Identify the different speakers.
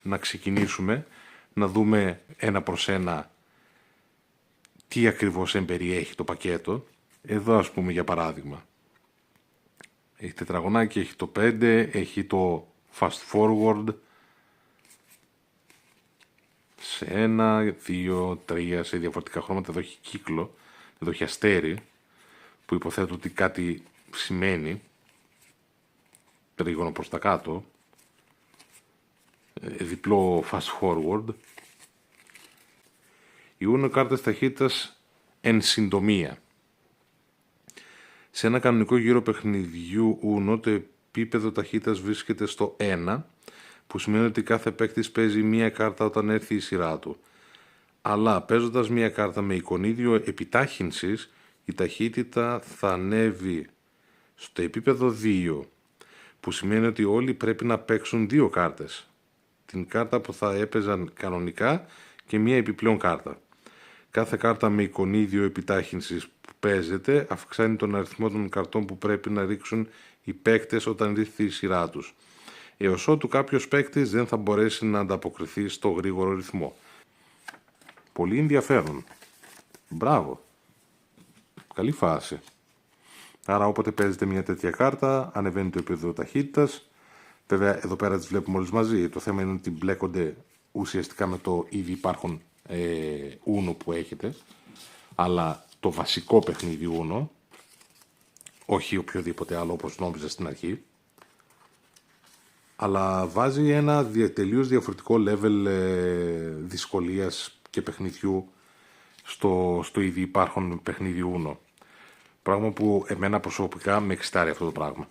Speaker 1: να ξεκινήσουμε να δούμε ένα προς ένα τι ακριβώς εμπεριέχει το πακέτο. Εδώ ας πούμε για παράδειγμα έχει τετραγωνάκι, έχει το 5, έχει το fast forward σε 1, 2, 3 σε διαφορετικά χρώματα. Εδώ έχει κύκλο, εδώ έχει αστέρι που υποθέτω ότι κάτι σημαίνει, τρίγωνο προς τα κάτω, διπλό fast forward. Οι Uno κάρτες ταχύτητας εν συντομία. Σε ένα κανονικό γύρο παιχνιδιού Uno το επίπεδο ταχύτητας βρίσκεται στο 1, που σημαίνει ότι κάθε παίκτης παίζει μία κάρτα όταν έρθει η σειρά του. Αλλά παίζοντας μία κάρτα με εικονίδιο επιτάχυνσης, η ταχύτητα θα ανέβει στο επίπεδο 2, που σημαίνει ότι όλοι πρέπει να παίξουν δύο κάρτες. Την κάρτα που θα έπαιζαν κανονικά και μία επιπλέον κάρτα. Κάθε κάρτα με εικονίδιο επιτάχυνσης που παίζεται αυξάνει τον αριθμό των καρτών που πρέπει να ρίξουν οι παίκτες όταν ρίχνει η σειρά τους, έως ότου κάποιος παίκτης δεν θα μπορέσει να ανταποκριθεί στο γρήγορο ρυθμό. Πολύ ενδιαφέρον. Μπράβο. Καλή φάση. Άρα όποτε παίζετε μια τέτοια κάρτα ανεβαίνει το επίπεδο ταχύτητας. Βέβαια εδώ πέρα τις βλέπουμε όλες μαζί. Το θέμα είναι ότι μπλέκονται ουσιαστικά με το ήδη υπάρχον Uno που έχετε. Αλλά το βασικό παιχνίδι Uno, όχι οποιοδήποτε άλλο όπως νόμιζα στην αρχή, αλλά βάζει ένα τελείως διαφορετικό level δυσκολίας και παιχνιδιού στο ήδη υπάρχον παιχνίδι Uno. Πράγμα που εμένα προσωπικά με εξητάρει αυτό το πράγμα.